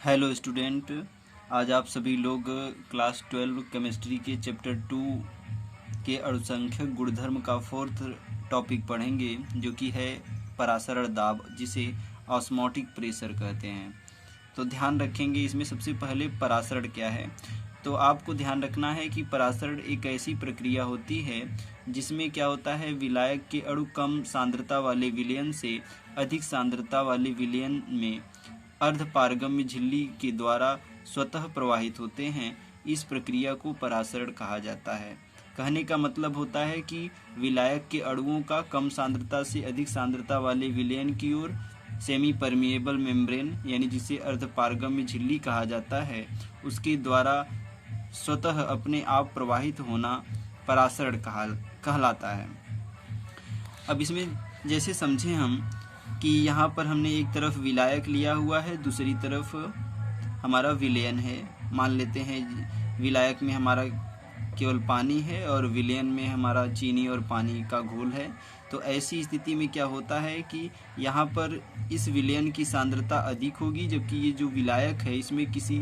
Hello student. आज आप सभी लोग क्लास 12 केमिस्ट्री के चैप्टर 2 के अणुसंख्यक गुणधर्म का फोर्थ टॉपिक पढ़ेंगे, जो कि है परासरण दाब, जिसे ऑस्मोटिक प्रेशर कहते हैं। तो ध्यान रखेंगे इसमें सबसे पहले परासरण क्या है। तो आपको ध्यान रखना है कि परासरण एक ऐसी प्रक्रिया होती है जिसमें क्या होता है, विलायक के अणु कम सांद्रता वाले विलयन से अधिक सांद्रता वाले विलयन में अर्धपारगम्य झिल्ली के द्वारा स्वतः प्रवाहित होते हैं। इस प्रक्रिया को परासरण कहा जाता है। कहने का मतलब होता है कि विलायक के अणुओं का कम सांद्रता से अधिक सांद्रता वाले विलयन की ओर सेमी परमिएबल मेम्ब्रेन, यानी जिसे अर्धपारगम्य झिल्ली कहा जाता है, उसके द्वारा स्वतः अपने आप प्रवाहित होना परासरण कहलाता है। अब इसमें जैसे समझें हम कि यहाँ पर हमने एक तरफ विलायक लिया हुआ है, दूसरी तरफ हमारा विलयन है। मान लेते हैं विलायक में हमारा केवल पानी है और विलयन में हमारा चीनी और पानी का घोल है। तो ऐसी स्थिति में क्या होता है कि यहाँ पर इस विलयन की सांद्रता अधिक होगी, जबकि ये जो विलायक है इसमें किसी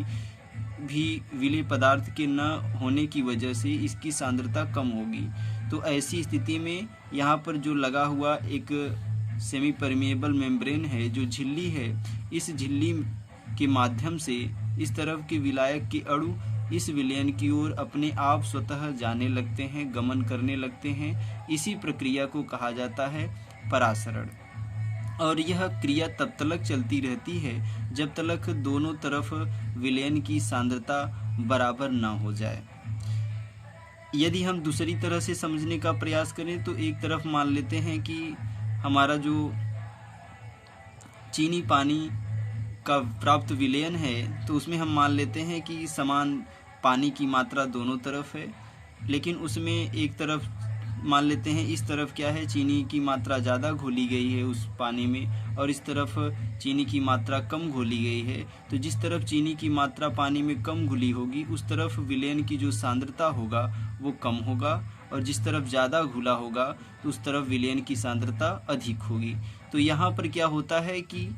भी विलेय पदार्थ के न होने की वजह से इसकी सांद्रता कम होगी। तो ऐसी स्थिति में यहाँ पर जो लगा हुआ एक सेमी परमिएबल मेम्ब्रेन है, जो झिल्ली है, इस झिल्ली के माध्यम से इस तरफ के विलायक के अणु इस विलयन की ओर अपने आप स्वतः जाने लगते हैं, गमन करने लगते हैं। इसी प्रक्रिया को कहा जाता है परासरण। और यह क्रिया तब तक चलती रहती है जब तक दोनों तरफ विलयन की सांद्रता बराबर न हो जाए। यदि हम दूसरी तरह से समझने का प्रयास करें तो एक तरफ मान लेते हैं कि हमारा जो चीनी पानी का प्राप्त विलयन है, तो उसमें हम मान लेते हैं कि समान पानी की मात्रा दोनों तरफ है, लेकिन उसमें एक तरफ मान लेते हैं, इस तरफ क्या है, चीनी की मात्रा ज़्यादा घोली गई है उस पानी में, और इस तरफ चीनी की मात्रा कम घोली गई है। तो जिस तरफ चीनी की मात्रा पानी में कम घुली होगी उस तरफ विलयन की जो सांद्रता होगा वो कम होगा, और जिस तरफ ज़्यादा घुला होगा तो उस तरफ विलयन की सांद्रता अधिक होगी। तो यहाँ पर क्या होता है कि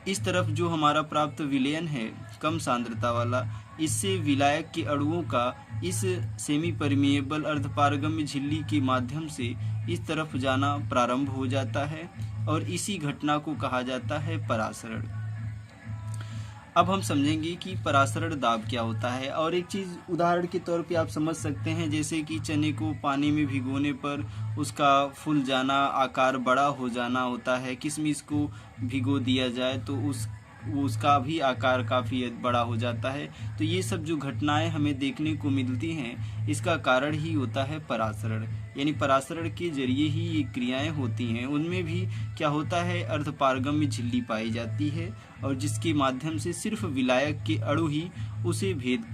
इस तरफ जो हमारा प्राप्त विलयन है कम सांद्रता वाला, इससे विलायक के अणुओं का इस सेमी परमिएबल अर्धपारगम्य झिल्ली के माध्यम से इस तरफ जाना प्रारंभ हो जाता है, और इसी घटना को कहा जाता है परासरण। अब हम समझेंगे कि परासरण दाब क्या होता है। और एक चीज़ उदाहरण के तौर पे आप समझ सकते हैं, जैसे कि चने को पानी में भिगोने पर उसका फूल जाना, आकार बड़ा हो जाना होता है। किशमिश को भिगो दिया जाए तो उसका भी आकार काफ़ी बड़ा हो जाता है। तो ये सब जो घटनाएं हमें देखने को मिलती हैं, इसका कारण ही होता है परासरण। यानी परासरण के जरिए ही ये क्रियाएं होती हैं। उनमें भी क्या होता है, अर्धपारगम्य झिल्ली पाई जाती है, और जिसके माध्यम से सिर्फ विलायक के अणु ही उसे भेद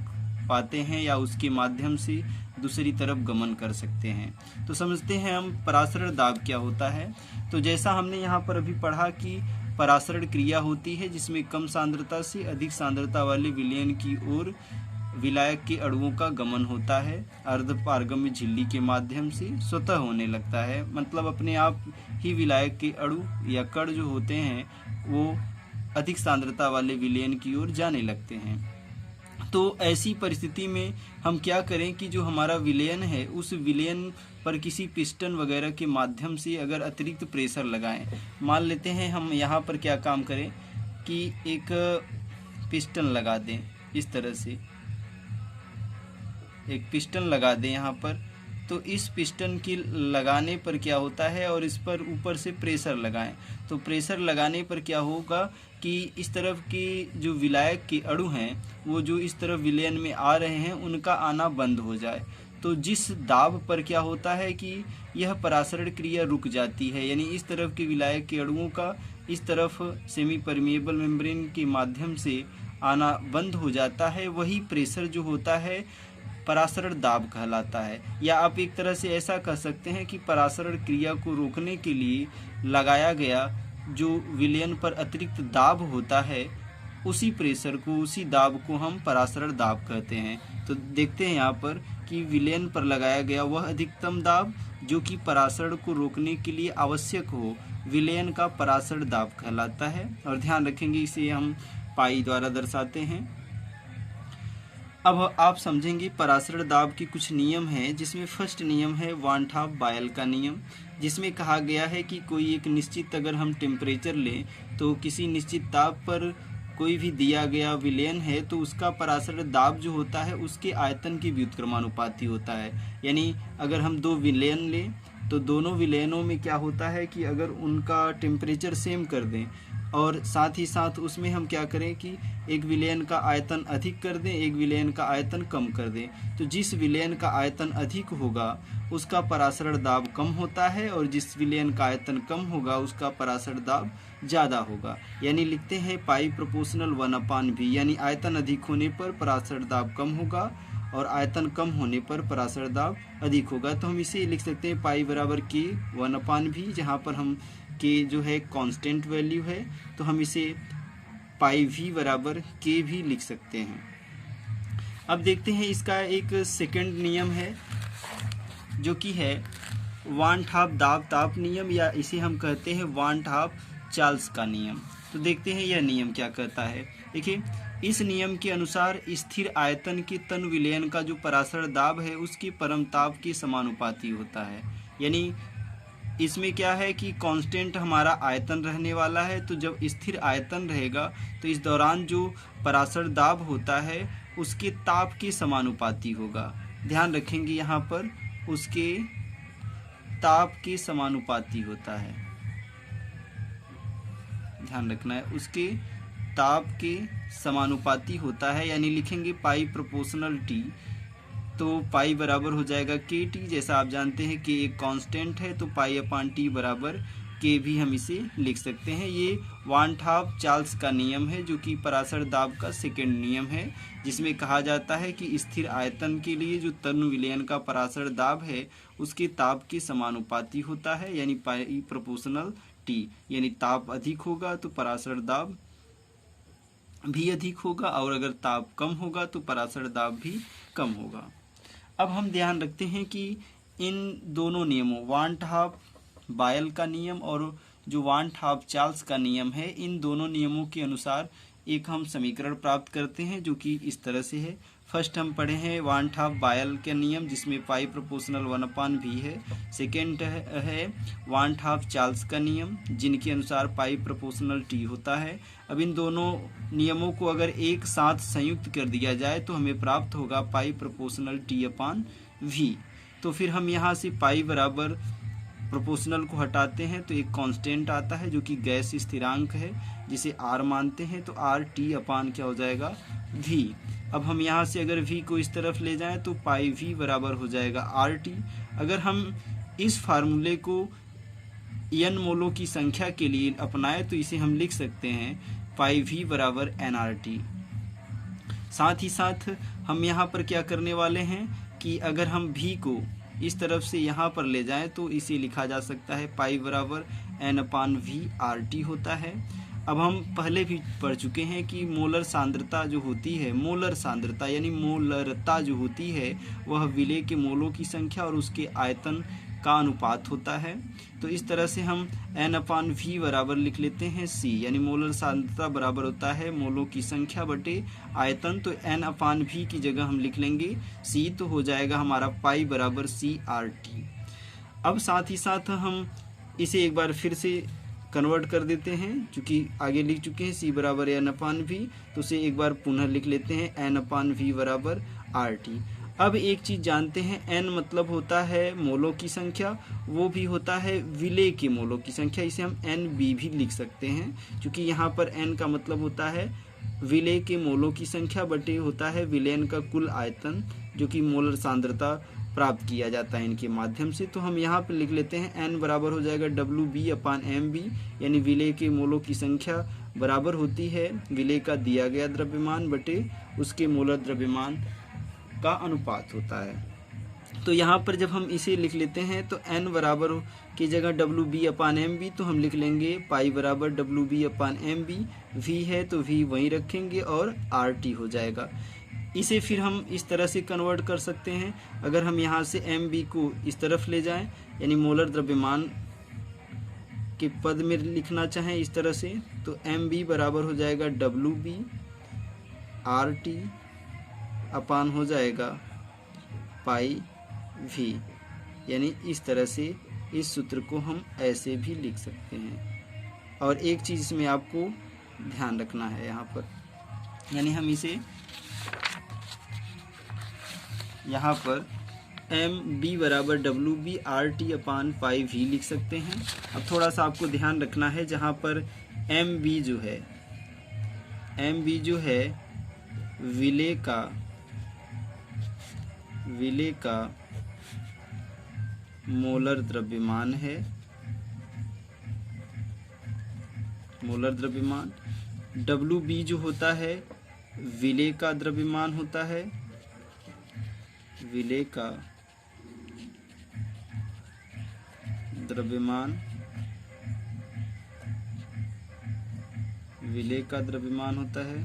पाते हैं या उसके माध्यम से दूसरी तरफ गमन कर सकते हैं। तो समझते हैं हम परासरण दाब क्या होता है। तो जैसा हमने यहाँ पर अभी पढ़ा कि परासरण क्रिया होती है जिसमें कम सांद्रता से अधिक सांद्रता वाले विलयन की ओर विलायक के अणुओं का गमन होता है, अर्धपारगम्य झिल्ली के माध्यम से स्वतः होने लगता है। मतलब अपने आप ही विलायक के अणु या कण जो होते हैं वो अधिक सांद्रता वाले विलयन की ओर जाने लगते हैं। तो ऐसी परिस्थिति में हम क्या करें कि जो हमारा विलयन है उस विलयन पर किसी पिस्टन वगैरह के माध्यम से अगर अतिरिक्त प्रेशर लगाएं। मान लेते हैं हम यहाँ पर क्या काम करें कि एक पिस्टन लगा दें, इस तरह से एक पिस्टन लगा दें यहाँ पर। तो इस पिस्टन की लगाने पर क्या होता है, और इस पर ऊपर से प्रेशर लगाएं। तो प्रेशर लगाने पर क्या होगा कि इस तरफ के जो विलायक के अणु हैं वो जो इस तरफ विलयन में आ रहे हैं उनका आना बंद हो जाए। तो जिस दाब पर क्या होता है कि यह परासरण क्रिया रुक जाती है, यानी इस तरफ के विलायक के अणुओं का इस तरफ सेमी परमिएबल मेम्ब्रेन के माध्यम से आना बंद हो जाता है। वही प्रेशर जो होता है परासरण दाब कहलाता है। या आप एक तरह से ऐसा कह सकते हैं कि परासरण क्रिया को रोकने के लिए लगाया गया जो विलयन पर अतिरिक्त दाब होता है, उसी प्रेशर को, उसी दाब को हम परासरण दाब कहते हैं। तो देखते हैं यहाँ पर कि विलयन पर लगाया गया वह अधिकतम दाब जो कि परासरण को रोकने के लिए आवश्यक हो, विलयन का परासरण दाब कहलाता है। और ध्यान रखेंगे इसे हम पाई द्वारा दर्शाते हैं। अब आप समझेंगे पराशर दाब के कुछ नियम हैं, जिसमें फर्स्ट नियम है वान हाफ बायल का नियम, जिसमें कहा गया है कि कोई एक निश्चित अगर हम टेम्परेचर लें तो किसी निश्चित ताप पर कोई भी दिया गया विलयन है तो उसका पराशर दाब जो होता है उसके आयतन के व्युत्क्रमानुपाती होता है। यानी अगर हम दो विलयन लें तो दोनों विलयनों में क्या होता है कि अगर उनका टेम्परेचर सेम कर दें और साथ ही साथ उसमें हम क्या करें कि एक विलयन का आयतन अधिक कर दें, एक विलयन का आयतन कम कर दें, तो जिस विलयन का आयतन अधिक होगा उसका पराशर दाब कम होता है और जिस विलयन का आयतन कम होगा उसका पराशर दाब ज़्यादा होगा। यानी लिखते हैं पाई प्रोपोर्शनल 1/v, यानी आयतन अधिक होने पर पराशर दाब कम होगा और आयतन कम होने पर पराशर दाब अधिक होगा। तो हम इसे लिख सकते हैं पाई बराबर k 1/v, जहाँ पर हम k जो है कांस्टेंट वैल्यू है, तो हम इसे पाई v बराबर k भी लिख सकते हैं। अब देखते हैं इसका एक सेकंड नियम है जो कि है वान हाफ दाब ताप नियम, या इसे हम कहते हैं वान हाफ चार्ल्स का नियम। तो देखते हैं यह नियम क्या कहता है। देखिए, इस नियम के अनुसार स्थिर आयतन के तन विलयन का जो पराशर दाब है उसके परम ताप के समानुपाती होता है। यानी इसमें क्या है कि कांस्टेंट हमारा आयतन रहने वाला है, तो जब स्थिर आयतन रहेगा तो इस दौरान जो पराशर दाब होता है उसके ताप के समानुपाती होगा। ध्यान रखेंगे यहाँ पर उसके ताप के समानुपाती होता है, ध्यान रखना है, उसके ताप के समानुपाती होता है। यानी लिखेंगे पाई प्रोपोर्शनल टी, तो पाई बराबर हो जाएगा के टी। जैसा आप जानते हैं कि एक कांस्टेंट है तो पाई अपान टी बराबर के भी हम इसे लिख सकते हैं। ये वान हाफ चार्ल्स का नियम है जो कि पराशर दाब का सेकंड नियम है, जिसमें कहा जाता है कि स्थिर आयतन के लिए जो तन विलयन का पराशर दाब है उसके ताप के समानुपाती होता है, यानी पाई प्रोपोर्शनल टी। यानी ताप अधिक होगा तो पराशर दाब भी अधिक होगा और अगर ताप कम होगा तो पराशर दाब भी कम होगा। अब हम ध्यान रखते हैं कि इन दोनों नियमों वान हाफ बायल का नियम और जो वान हाफ चार्ल्स का नियम है, इन दोनों नियमों के अनुसार एक हम समीकरण प्राप्त करते हैं जो कि इस तरह से है। फर्स्ट हम पढ़े हैं वान हाफ बायल का नियम जिसमें पाई प्रोपोर्शनल 1/v है। सेकेंड है वान हाफ चार्ल्स का नियम जिनके अनुसार पाई प्रोपोर्शनल टी होता है। अब इन दोनों नियमों को अगर एक साथ संयुक्त कर दिया जाए तो हमें प्राप्त होगा पाई प्रोपोर्शनल t/v। तो फिर हम यहाँ से पाई बराबर प्रोपोर्शनल को हटाते हैं तो एक कांस्टेंट आता है जो कि गैस स्थिरांक है जिसे r मानते हैं, तो r t/ क्या हो जाएगा v। अब हम यहाँ से अगर v को इस तरफ ले जाएं तो पाई v बराबर हो जाएगा RT। अगर हम इस फार्मूले को n मोलों की संख्या के लिए अपनाएं तो इसे हम लिख सकते हैं पाई v बराबर nRT। साथ ही साथ हम यहाँ पर क्या करने वाले हैं कि अगर हम v को इस तरफ से यहाँ पर ले जाएं तो इसे लिखा जा सकता है पाई बराबर n/v RT होता है। अब हम पहले भी पढ़ चुके हैं कि मोलर सांद्रता जो होती है, मोलर सांद्रता यानी मोलरता जो होती है वह विलेय के मोलों की संख्या और उसके आयतन का अनुपात होता है। तो इस तरह से हम n/v बराबर लिख लेते हैं c, यानी मोलर सांद्रता बराबर होता है मोलों की संख्या बटे आयतन। तो n/v की जगह हम लिख लेंगे c, तो हो जाएगा हमारा पाई बराबर CRT। अब साथ ही साथ हम इसे एक बार फिर से कन्वर्ट कर देते हैं, चूँकि आगे लिख चुके हैं c बराबर n/v, तो उसे एक बार पुनः लिख लेते हैं n/v बराबर RT। अब एक चीज़ जानते हैं, n मतलब होता है मोलों की संख्या, वो भी होता है विलेय के मोलों की संख्या, इसे हम NB भी लिख सकते हैं क्योंकि यहाँ पर n का मतलब होता है विलेय के मोलों की संख्या बटे होता है विलयन का कुल आयतन जो कि मोलर सांद्रता प्राप्त किया जाता है इनके माध्यम से। तो हम यहाँ पर लिख लेते हैं n बराबर हो जाएगा WB/MB, यानी विलेय के मोलों की संख्या बराबर होती है विलेय का दिया गया द्रव्यमान बटे उसके मोलर द्रव्यमान का अनुपात होता है। तो यहाँ पर जब हम इसे लिख लेते हैं तो n बराबर की जगह WB/MB, तो हम लिख लेंगे पाई बराबर WB/MB। v है तो v वहीं रखेंगे और RT हो जाएगा। इसे फिर हम इस तरह से कन्वर्ट कर सकते हैं, अगर हम यहाँ से MB को इस तरफ ले जाएं यानी मोलर द्रव्यमान के पद में लिखना चाहें इस तरह से, तो एम बी बराबर हो जाएगा डब्लू बी आर टी अपान हो जाएगा पाई वी। यानी इस तरह से इस सूत्र को हम ऐसे भी लिख सकते हैं। और एक चीज़ इसमें आपको ध्यान रखना है यहाँ पर, यानी हम इसे यहाँ पर एम बी बराबर W B R T upon pi V लिख सकते हैं। अब थोड़ा सा आपको ध्यान रखना है, जहाँ पर एम बी जो है विलेय का मोलर द्रव्यमान है, मोलर द्रव्यमान। डब्लू बी जो होता है विलेय का द्रव्यमान होता है, विलेय का द्रव्यमान, विलेय का द्रव्यमान होता है।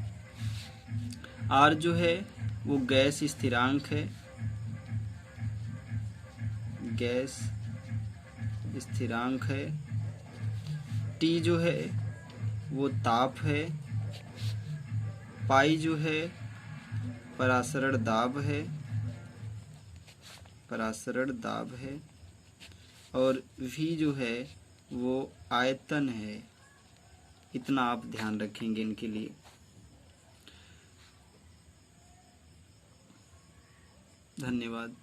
आर जो है वो गैस स्थिरांक है, गैस स्थिरांक है। टी जो है वो ताप है। पाई जो है परासरण दाब है, परासरण दाब है। और वी जो है वो आयतन है। इतना आप ध्यान रखेंगे इनके लिए। धन्यवाद।